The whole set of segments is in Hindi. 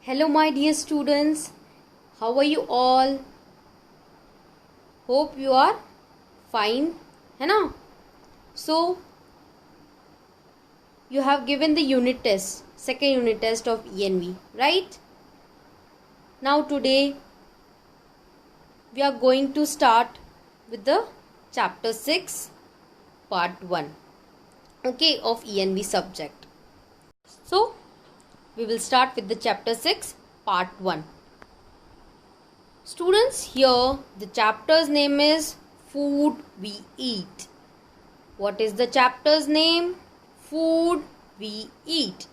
Hello, my dear students. How are you all? Hope you are fine, है ना? So, you have given the unit test, second unit test of ENV, right? Now today, we are going to start with the chapter 6, part 1, okay, of ENV subject. So, we will start with the chapter 6, part 1. Students, here the chapter's name is Food We Eat. What is the chapter's name? Food we eat.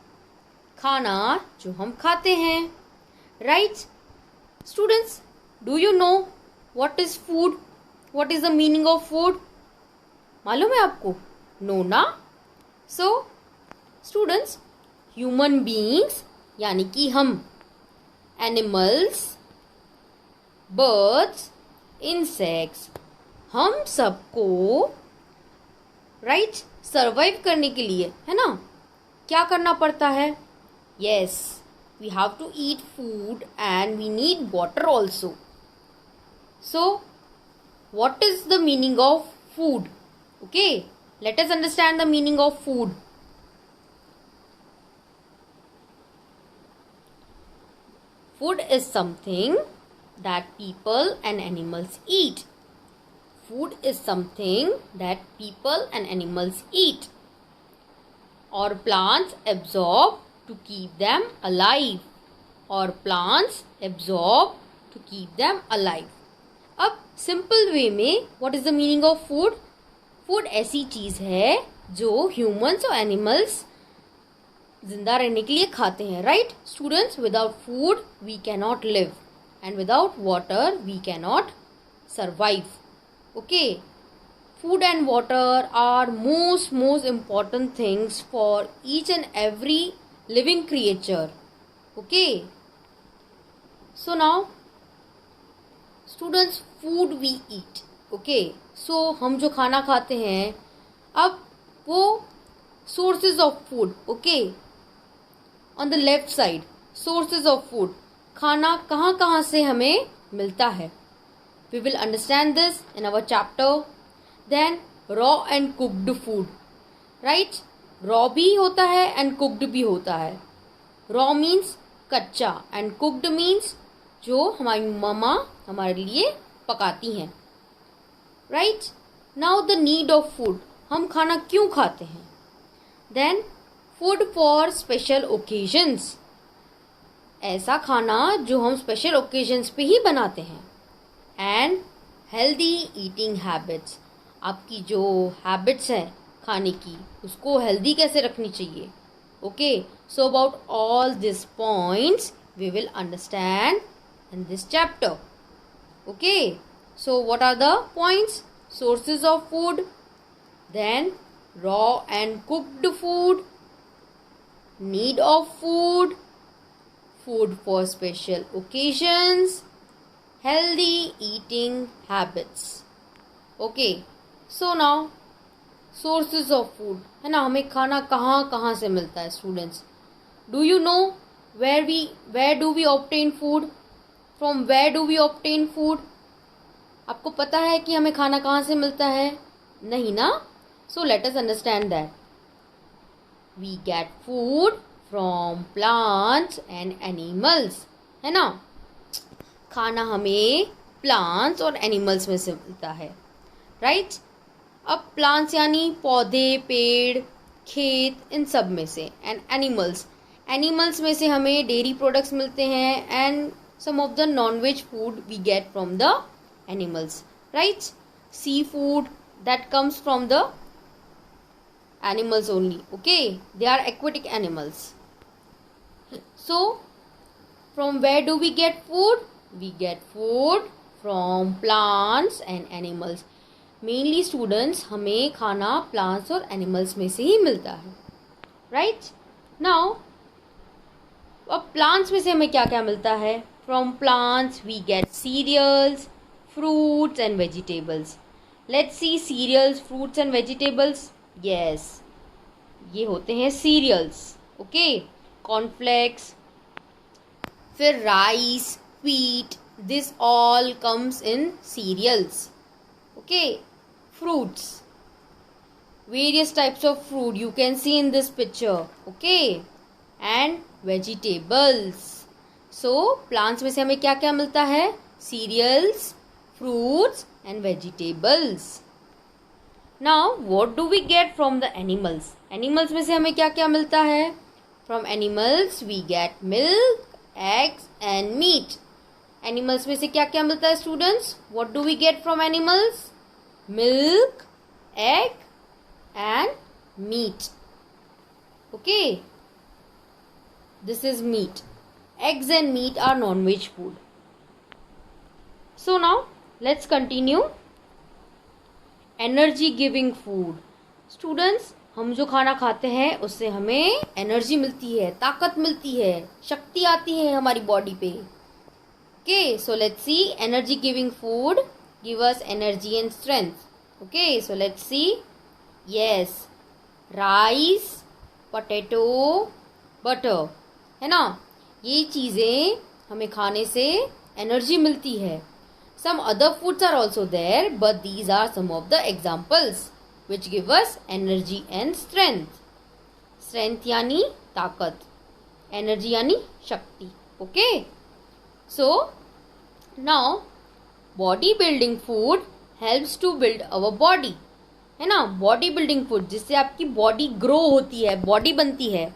खाना जो हम खाते हैं. Right? Students, do you know what is food? What is the meaning of food? मालूम है आपको? No ना? So, students, human beings यानी कि हम, animals, birds, insects, हम सबको राइट सर्वाइव करने के लिए, है ना, क्या करना पड़ता है? Yes, we have to eat food and we need water also. So what is the meaning of food? Okay, let us understand the meaning of food. Food is something that people and animals eat. Food is something that people and animals eat or plants absorb to keep them alive. Or plants absorb to keep them alive. अब सिंपल वे में what is the meaning of food? Food ऐसी चीज है जो humans और animals जिंदा रहने के लिए खाते हैं, right students? Without food we cannot live and without water we cannot survive. Okay, food and water are most important things for each and every living creature. Okay, so now students, food we eat. Okay, so हम जो खाना खाते हैं, अब वो sources of food. Okay, on the left side, sources of food, खाना कहाँ कहाँ से हमें मिलता है. We will understand this in our chapter. Then raw and cooked food, right? Raw भी होता है and cooked भी होता है. Raw means कच्चा and cooked means जो हमारी मम्मा हमारे लिए पकाती हैं, right? Now the need of food, हम खाना क्यों खाते हैं? Then food for special occasions, ऐसा खाना जो हम स्पेशल ओकेजन्स पे ही बनाते हैं. एंड हेल्दी ईटिंग हैबिट्स, आपकी जो हैबिट्स है खाने की उसको हेल्दी कैसे रखनी चाहिए. Okay, so about all this points we will understand in this chapter. Okay, so what are the points? Sources of food, then raw and cooked food, need of food, food for special occasions, healthy eating habits. Okay, so now sources of food, है ना, हमें खाना कहाँ कहाँ से मिलता है students? Do you know where do we obtain food? From where do we obtain food? आपको पता है कि हमें खाना कहाँ से मिलता है? नहीं ना? So let us understand that. We get food from plants and animals, है ना. खाना हमें plants और animals में से मिलता है, right? अब plants यानी पौधे, पेड़, खेत, इन सब में से. and animals में से हमें dairy products मिलते हैं and some of the non-veg food we get from the animals, right? Seafood that comes from the animals only. Okay, they are aquatic animals. So from where do we get food? We get food from plants and animals. Mainly students, हमें खाना plants और animals में से ही मिलता है, right? Now अब plants में से हमें क्या क्या मिलता है? From plants we get cereals, fruits and vegetables. Let's see cereals, fruits and vegetables. Yes, ये होते हैं सीरियल्स. ओके, कॉर्नफ्लेक्स, फिर rice, wheat, this all comes in cereals. Okay, fruits, various types of fruit you can see in this picture. Okay, and vegetables. So plants में से हमें क्या क्या मिलता है? Cereals, fruits and vegetables. Now what do we get from the animals? Animals में से हमें क्या क्या मिलता है? From animals we get milk, eggs and meat. Animals में से क्या क्या मिलता है students? What do we get from animals? Milk, egg and meat. Okay, this is meat. Eggs and meat are non-veg food. So now let's continue. Energy giving food. Students, हम जो खाना खाते हैं उससे हमें एनर्जी मिलती है, ताकत मिलती है, शक्ति आती है हमारी बॉडी पे. Okay, so let's see. Energy giving food give us energy and strength. Okay, so let's see. Yes, rice, potato, butter, है ना, ये चीज़ें हमें खाने से एनर्जी मिलती है. Some other foods are also there, but these are some of the examples which give us energy and strength. Strength यानी ताकत, energy यानी शक्ति. Okay. So now body building food helps to build our body. है ना, बॉडी बिल्डिंग फूड जिससे आपकी बॉडी ग्रो होती है, बॉडी बनती है.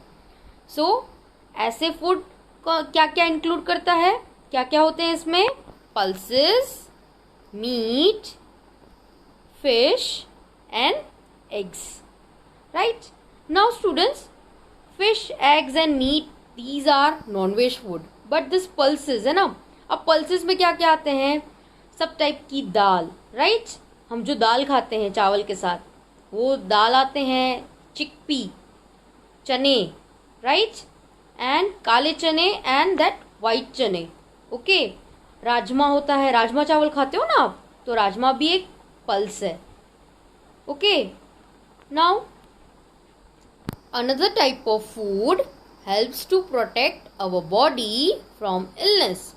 सो ऐसे फूड को क्या क्या इंक्लूड करता है, क्या क्या होते हैं इसमें? Pulses, meat, fish and eggs. Right. Now students, fish, eggs and meat, these are non veg food. But this pulses है ना, अब पल्सेस में क्या क्या आते हैं? सब टाइप की दाल. राइट. हम जो दाल खाते हैं चावल के साथ, वो दाल आते हैं चिकपी, चने. राइट. एंड काले चने एंड दैट वाइट चने. ओके. राजमा होता है, राजमा चावल खाते हो ना आप, तो राजमा भी एक पल्स है. Okay. Now another type of food helps to protect our body from illness.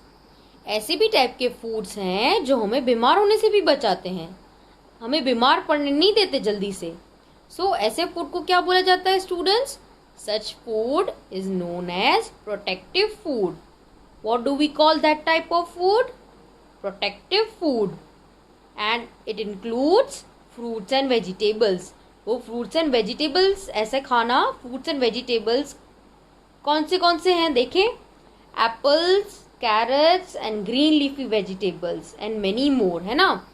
ऐसे भी टाइप के फूड्स हैं जो हमें बीमार होने से भी बचाते हैं, हमें बीमार पड़ने नहीं देते जल्दी से. सो ऐसे फूड को क्या बोला जाता है students? Such food is known as protective food. What do we call that type of food? Protective food. And it includes fruits and vegetables. वो फ्रूट्स एंड वेजिटेबल्स, ऐसे खाना, फ्रूट्स एंड वेजिटेबल्स कौन से हैं देखें? Apples, carrots and green leafy vegetables and many more. है ना,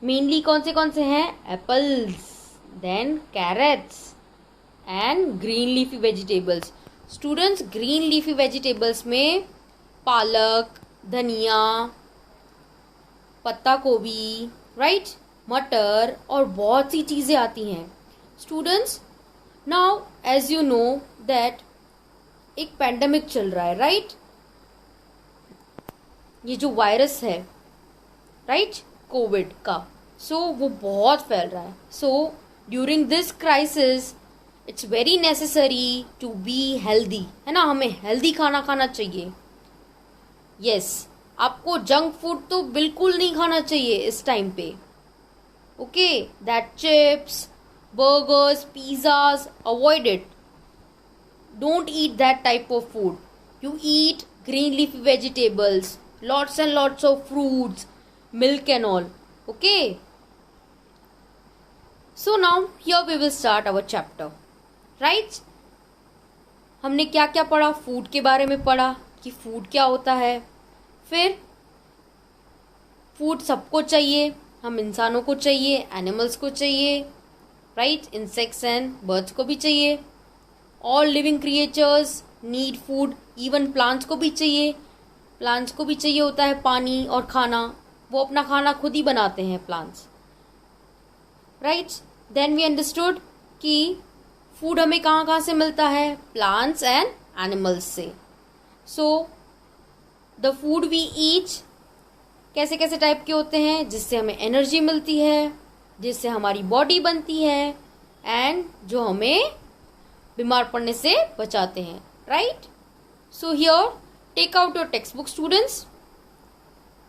मेनली कौन से हैं? Apples, then carrots and green leafy vegetables. Students, green leafy vegetables में पालक, धनिया, पत्ता गोभी, राइट, मटर और बहुत सी चीज़ें आती हैं. Students, now as you know that एक पैंडेमिक चल रहा है. राइट. ये जो वायरस है, राइट, कोविड का, सो वो बहुत फैल रहा है. So during this crisis it's very necessary to be healthy. है ना, हमें हेल्दी खाना खाना चाहिए. यस, आपको जंक फूड तो बिल्कुल नहीं खाना चाहिए इस टाइम पे. Okay, that chips, burgers, pizzas, avoid it. Don't eat that type of food. You eat green leafy vegetables, lots and lots of fruits, milk and all. Okay. So now here we will start our chapter. Right? हमने क्या क्या पढ़ा? फूड के बारे में पढ़ा कि फूड क्या होता है. फिर फूड सबको चाहिए, हम इंसानों को चाहिए, एनिमल्स को चाहिए, राइट, इंसेक्ट्स एंड बर्ड्स को भी चाहिए. All living creatures need food. Even plants को भी चाहिए. प्लांट्स को भी चाहिए होता है पानी और खाना. वो अपना खाना खुद ही बनाते हैं plants. Right. Then we understood कि फूड हमें कहाँ से मिलता है? प्लांट्स एंड एनिमल्स से. So the food we eat कैसे कैसे टाइप के होते हैं, जिससे हमें एनर्जी मिलती है, जिससे हमारी बॉडी बनती है एंड जो हमें बीमार पड़ने से बचाते हैं. Right. So here take out your textbook, students,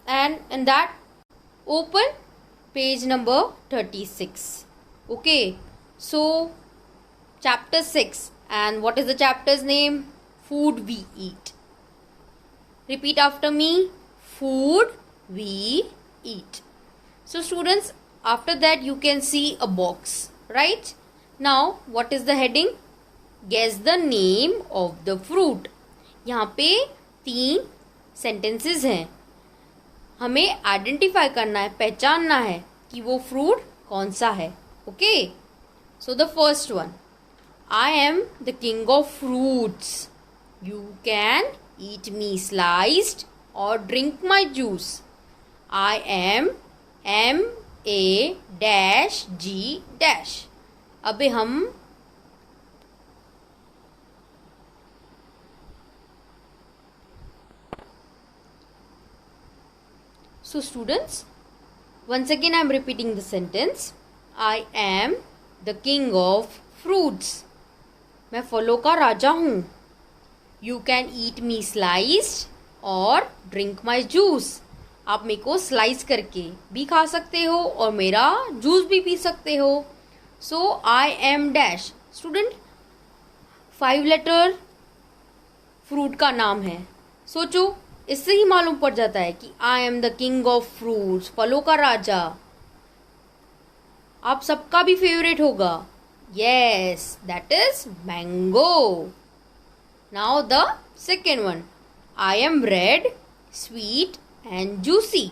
and in that open page number 36. Okay, so chapter 6, and what is the chapter's name? Food we eat. Repeat after me. Food we eat. So students, after that you can see a box, right? Now what is the heading? Guess the name of the fruit. यहाँ पे 3 sentences हैं. हमें आइडेंटिफाई करना है, पहचानना है कि वो फ्रूट कौन सा है. Okay, so the first one, I am the king of fruits. You can eat me sliced or drink my juice. I am M-A-G-. अबे हम So students, once again I am repeating the sentence. I am the king of fruits. मैं फलों का राजा हूँ. You can eat me sliced or drink my juice. आप मेरे को स्लाइस करके भी खा सकते हो और मेरा जूस भी पी सकते हो. So I am dash. Student 5 letter fruit का नाम है. सोचो, इससे ही मालूम पड़ जाता है कि I am the king of fruits, फलों का राजा. आप सबका भी फेवरेट होगा. Yes, that is mango. Now the second one, I am red, sweet and juicy.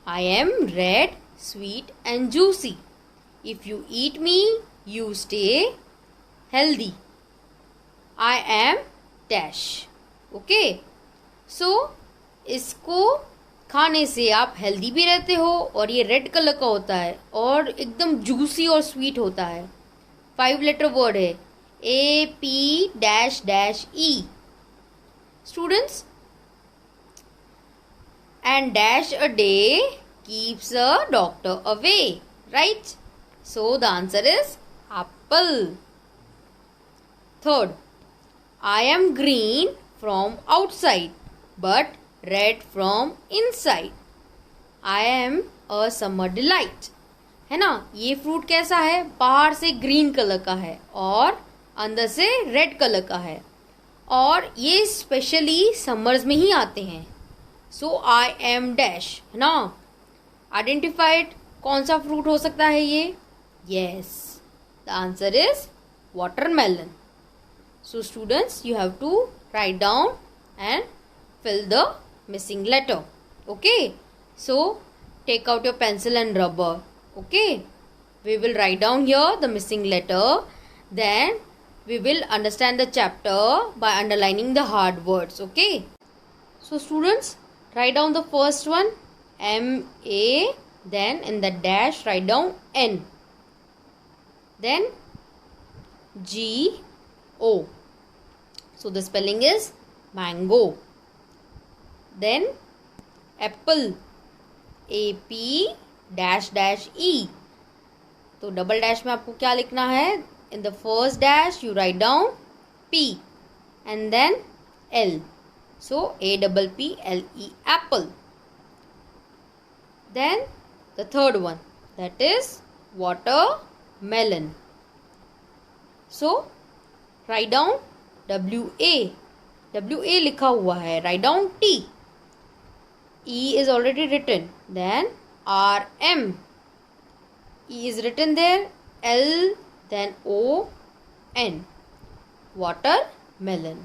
I am red, sweet and juicy. If you eat me you stay healthy. I am dash. Okay, so इसको खाने से आप हेल्दी भी रहते हो और ये रेड कलर का होता है और एकदम जूसी और स्वीट होता है. 5 लेटर वर्ड है. A-P--E. Students, and dash a day keeps a doctor away, right? So the answer is apple. Third, I am green from outside but red from inside. I am a summer delight. है ना, ये फ्रूट कैसा है? बाहर से ग्रीन कलर का है और अंदर से रेड कलर का है और ये स्पेशली समर्स में ही आते हैं. सो आई एम डैश, है ना. आइडेंटिफाइड कौन सा फ्रूट हो सकता है ये? Yes, the answer is watermelon. So students, you have to write down and fill the missing letter. Okay, so take out your pencil and rubber. Okay, we will write down here the missing letter. Then we will understand the chapter by underlining the hard words. Okay, so students, write down the first one, M-A, then in the dash write down N, then G-O. So the spelling is mango. Then apple, A-P-E. तो डबल डैश में आपको क्या लिखना है? In the first dash you write down P and then L. So A-P-P-L-E, apple. Then the third one, that is watermelon. So write down W-A. W-A लिखा हुआ है. Write down T. E is already written. Then R-M. E is written there. L, then O-N. Watermelon.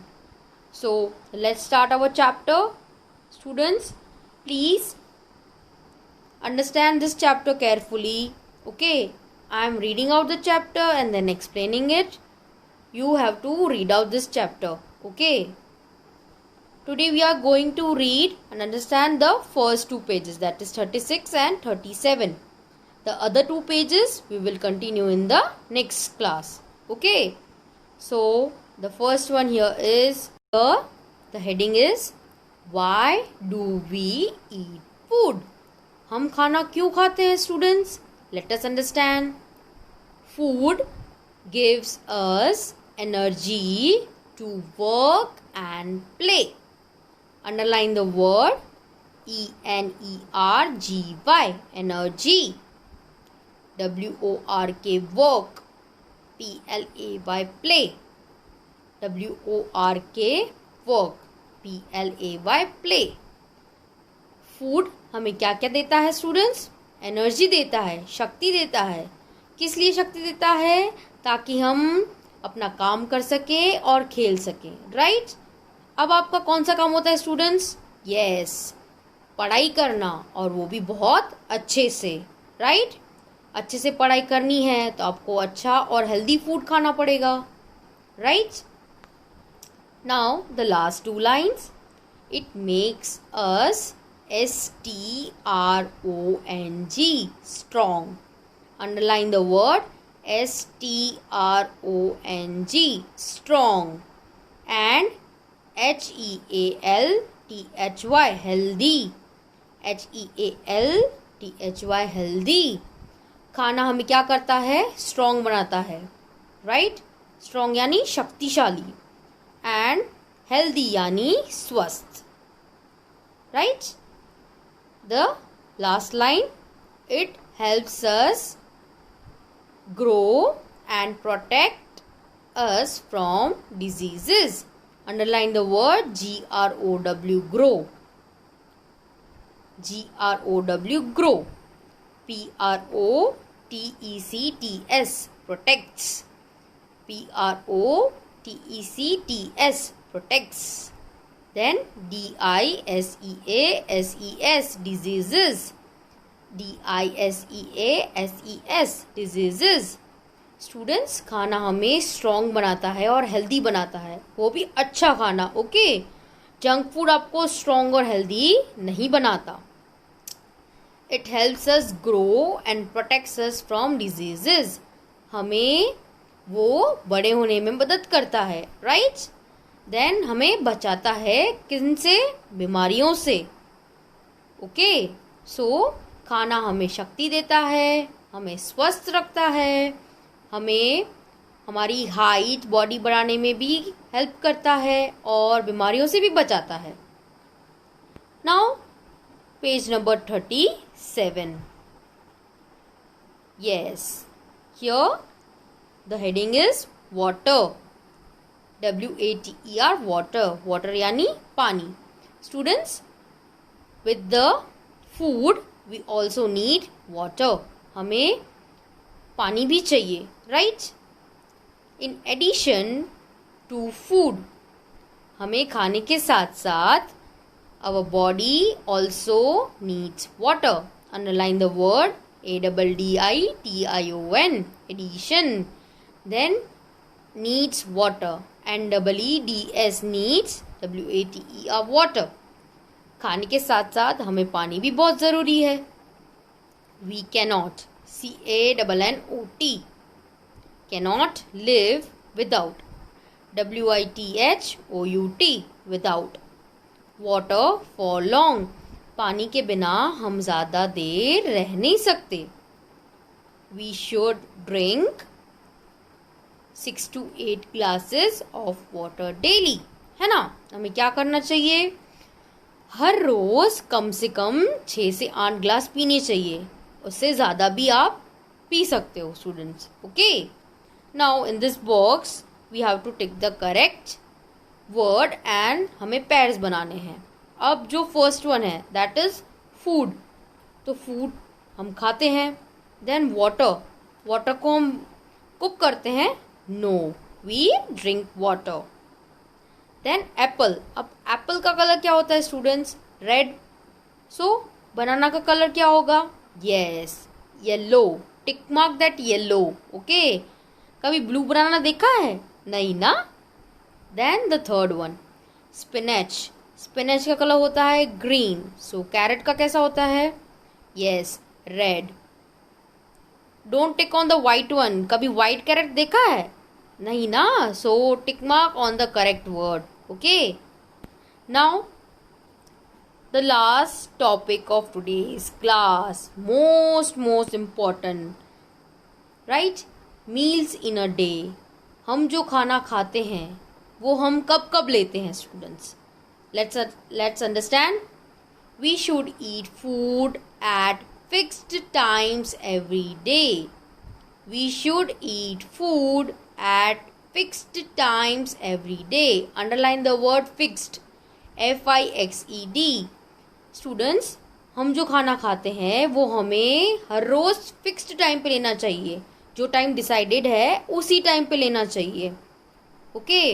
So let's start our chapter. Students, please understand this chapter carefully. Okay, I am reading out the chapter and then explaining it. You have to read out this chapter. Okay, today we are going to read and understand the first 2 pages, that is 36 and 37. The other 2 pages we will continue in the next class. Okay, so the first one here is the heading is why do we eat food? हम खाना क्यों खाते हैं students? Let us understand. Food gives us energy to work and play. Underline the word ENERGY, energy. WORK, work. PLAY, play. WORK, work. PLAY, play. Food हमें क्या क्या देता है स्टूडेंट्स? एनर्जी देता है, शक्ति देता है. किस लिए शक्ति देता है? ताकि हम अपना काम कर सकें और खेल सकें, राइट? अब आपका कौन सा काम होता है स्टूडेंट्स? यस, पढ़ाई करना, और वो भी बहुत अच्छे से, राइट? अच्छे से पढ़ाई करनी है तो आपको अच्छा और हेल्दी फूड खाना पड़ेगा, right? Now the last two lines. It makes us STRONG, strong. Underline the word STRONG, strong. And HEALTHY, healthy. HEALTHY, healthy. खाना हमें क्या करता है? स्ट्रॉन्ग बनाता है, राइट? स्ट्रॉन्ग यानी शक्तिशाली, एंड हेल्दी यानी स्वस्थ, right? The last line, it helps us grow and protect us from diseases. Underline the word GROW, grow. GROW, grow. PROTECTS, protects. PROTECTS, protects. Then DISEASES, diseases. DISEASES, diseases. Students, खाना हमें स्ट्रॉन्ग बनाता है और हेल्दी बनाता है, वो भी अच्छा खाना, ओके? जंक फूड आपको स्ट्रॉन्ग और हेल्दी नहीं बनाता. It helps us grow and protects us from diseases. हमें वो बड़े होने में मदद करता है, राइट? देन हमें बचाता है किन से? बीमारियों से, ओके? सो खाना हमें शक्ति देता है, हमें स्वस्थ रखता है, हमें हमारी हाइट, बॉडी बढ़ाने में भी हेल्प करता है और बीमारियों से भी बचाता है. Now page number 37. Yes, here the heading is water. WATER, water. Water यानी पानी. Students, with the food we also need water. हमें पानी भी चाहिए, right? In addition to food, हमें खाने के साथ साथ our body also needs water. Underline the word ADDITION, addition. Then needs water. NEEDS, needs, WATER, water. खाने के साथ साथ हमें पानी भी बहुत ज़रूरी है. We cannot, CANNOT, cannot live without, WITHOUT, without. Water for long, पानी के बिना हम ज़्यादा देर रह नहीं सकते. We should drink 6 to 8 glasses of water daily, है ना? हमें क्या करना चाहिए? हर रोज कम से कम 6 से 8 ग्लास पीने चाहिए. उससे ज़्यादा भी आप पी सकते हो students, okay? Now in this box we have to take the correct word and हमें पेयर्स बनाने हैं. अब जो फर्स्ट वन है दैट इज फूड. तो फूड हम खाते हैं. देन वाटर, वाटर को हम कुक करते हैं. No, we drink water. Then apple. अब एप्पल का कलर क्या होता है स्टूडेंट्स? रेड. सो बनाना का कलर क्या होगा? Yes, yellow. Tick mark that yellow, okay? कभी ब्लू बनाना देखा है? नहीं ना? Then the third one, spinach. Spinach का कलर होता है ग्रीन. सो कैरेट का कैसा होता है? Yes, red. Don't tick on the white one. कभी वाइट कैरेट देखा है? नहीं ना? So tick mark on the correct word, okay? Now the last topic of today's class, most important, right? Meals in a day. हम जो खाना खाते हैं वो हम कब कब लेते हैं students? Let's understand. We should eat food at fixed times every day. We should eat food at fixed times every day. Underline the word fixed. FIXED. Students, हम जो खाना खाते हैं वो हमें हर रोज फिक्स्ड टाइम पे लेना चाहिए. जो टाइम डिसाइडेड है उसी टाइम पे लेना चाहिए. Okay.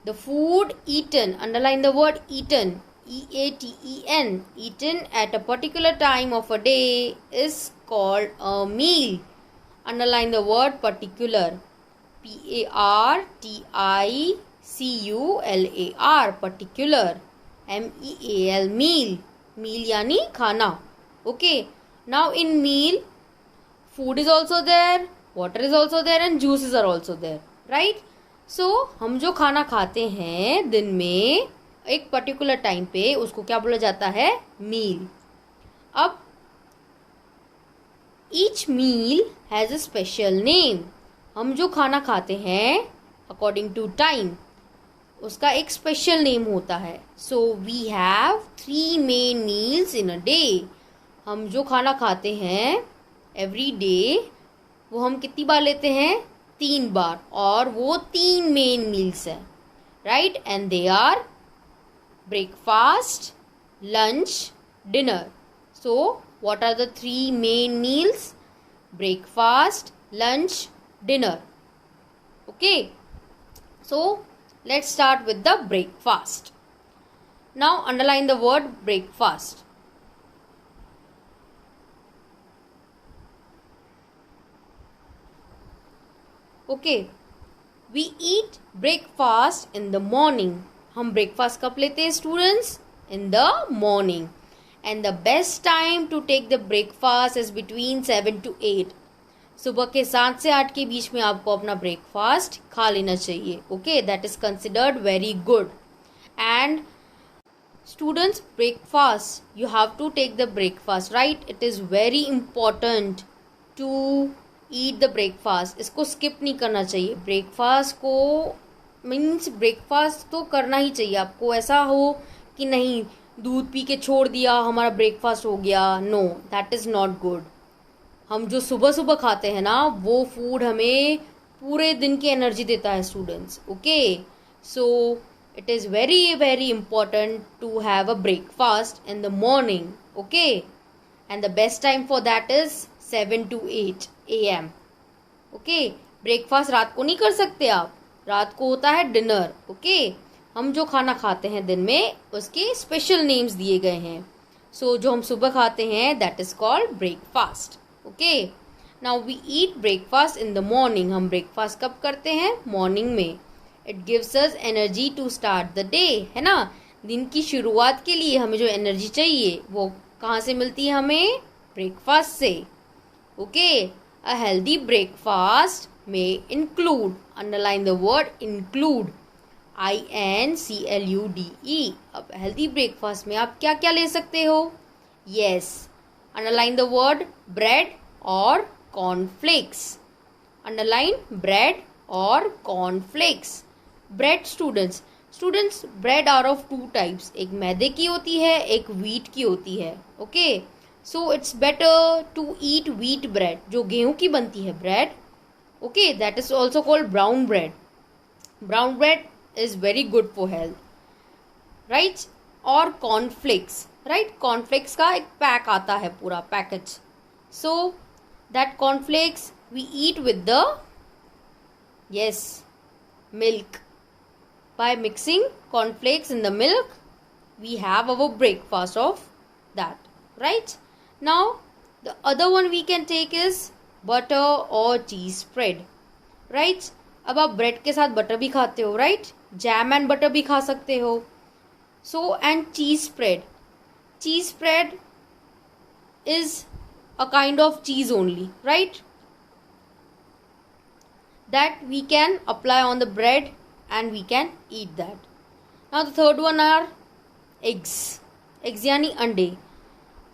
The food eaten, underline the word eaten, EATEN, eaten at a particular time of a day is called a meal. Underline the word particular, PARTICULAR, particular, MEAL, meal. Meal यानी खाना. Okay. Now in meal, food is also there, water is also there and juices are also there. Right? So हम जो खाना खाते हैं दिन में एक पर्टिकुलर टाइम पे, उसको क्या बोला जाता है? मील. अब each meal has a special name. हम जो खाना खाते हैं अकॉर्डिंग टू टाइम, उसका एक स्पेशल नेम होता है. So we have 3 main meals in a day. हम जो खाना खाते हैं एवरी डे, वो हम कितनी बार लेते हैं? 3 बार. और वो 3 मेन मील्स हैं. Right? And they are breakfast, lunch, dinner. So, what are the 3 main meals? Breakfast, lunch, dinner. Okay. So, let's start with the breakfast. Now, underline the word breakfast. Okay. We eat breakfast in the morning. हम ब्रेकफास्ट कब लेते हैं students? In the morning. And the best time to take the breakfast is between 7 to 8. सुबह के 7 से 8 के बीच में आपको अपना ब्रेकफास्ट खा लेना चाहिए. Okay, that is considered very good. And students, breakfast, you have to take the breakfast, right? It is very important to eat the breakfast. इसको स्किप नहीं करना चाहिए. ब्रेकफास्ट को मीन्स ब्रेकफास्ट तो करना ही चाहिए आपको. ऐसा हो कि नहीं दूध पी के छोड़ दिया, हमारा ब्रेकफास्ट हो गया. No, that is not good. हम जो सुबह सुबह खाते हैं ना, वो फूड हमें पूरे दिन की एनर्जी देता है students. Okay. So it is very very important to have a breakfast in the morning. Okay. And the best time for that is 7 to 8 AM. Okay. Breakfast रात को नहीं कर सकते आप. रात को होता है डिनर. ओके. हम जो खाना खाते हैं दिन में, उसके स्पेशल नेम्स दिए गए हैं. सो जो हम सुबह खाते हैं that is called breakfast. Okay. Now we eat breakfast in the morning. हम ब्रेकफास्ट कब करते हैं? मॉर्निंग में. It gives us energy to start the day. है ना? दिन की शुरुआत के लिए हमें जो एनर्जी चाहिए वो कहाँ से मिलती है? हमें ब्रेकफास्ट से. Okay. A healthy breakfast may include, underline the word include, INCLUDE. अब हेल्दी ब्रेकफास्ट में आप क्या क्या ले सकते हो? Yes, underline the word bread और कॉर्नफ्लेक्स. अंडरलाइन ब्रेड और cornflakes. Bread students bread are of 2 types. एक मैदे की होती है, एक व्हीट की होती है. Okay. So it's better to eat wheat bread, जो गेहूं की बनती है bread. Okay, that is also called brown bread. Brown bread is very good for health, right? और cornflakes, right? Cornflakes का एक पैक आता है, पूरा package. So that cornflakes we eat with the milk. By mixing cornflakes in the milk, we have our breakfast of that, right? Now the other one we can take is butter और चीज स्प्रेड. राइट? अब आप ब्रेड के साथ बटर भी खाते हो, राइट? जैम एंड बटर भी खा सकते हो. So and cheese spread is a kind of cheese only, right? That we can apply on the bread and we can eat that. Now the third one are eggs यानी अंडे.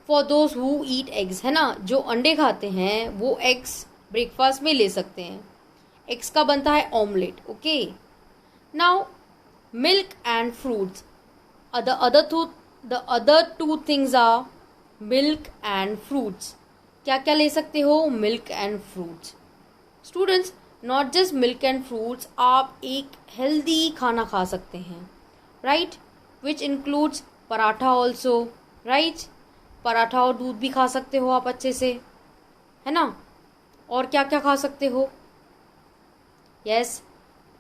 For those who eat eggs, है ना? जो अंडे खाते हैं वो एग्स ब्रेकफास्ट में ले सकते हैं. एग्स का बनता है omelette. Okay. Now milk and fruits. The other two things are milk and fruits. क्या क्या ले सकते हो? Milk and fruits. Students, not just milk and fruits, आप एक healthy खाना खा सकते हैं, right? Which includes paratha also, right? Paratha और दूध भी खा सकते हो आप अच्छे से, है ना? और क्या क्या खा सकते हो? Yes,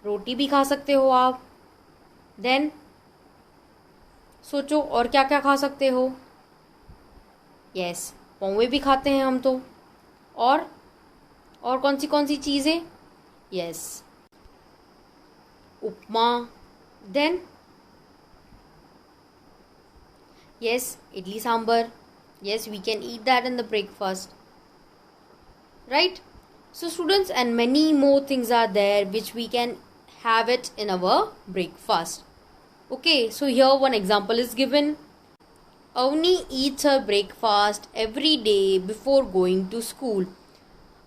रोटी भी खा सकते हो आप. Then सोचो और क्या क्या खा सकते हो? यस, पौवे भी खाते हैं हम तो. और कौन सी चीज़ें? Yes, upma. Then yes, idli sambar. Yes, we can eat that in the breakfast, right? So students, and many more things are there which we can have it in our breakfast. Okay, so here one example is given. Avni eats her breakfast every day before going to school.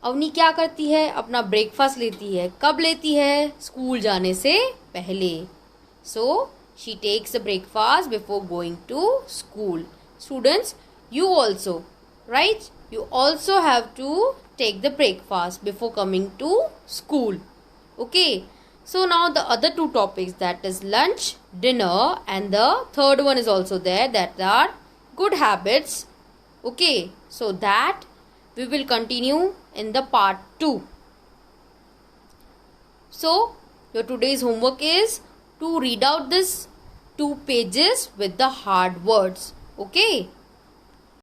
Avni क्या करती है? अपना ब्रेकफास्ट लेती है. कब लेती है? स्कूल जाने से पहले. So she takes the breakfast before going to school. Students, you also, right? You also have to take the breakfast before coming to school. Okay. So now the other two topics, that is lunch, dinner, and the third one is also there, that are good habits. Okay, so that we will continue in the part 2. So your today's homework is to read out this 2 pages with the hard words. Okay,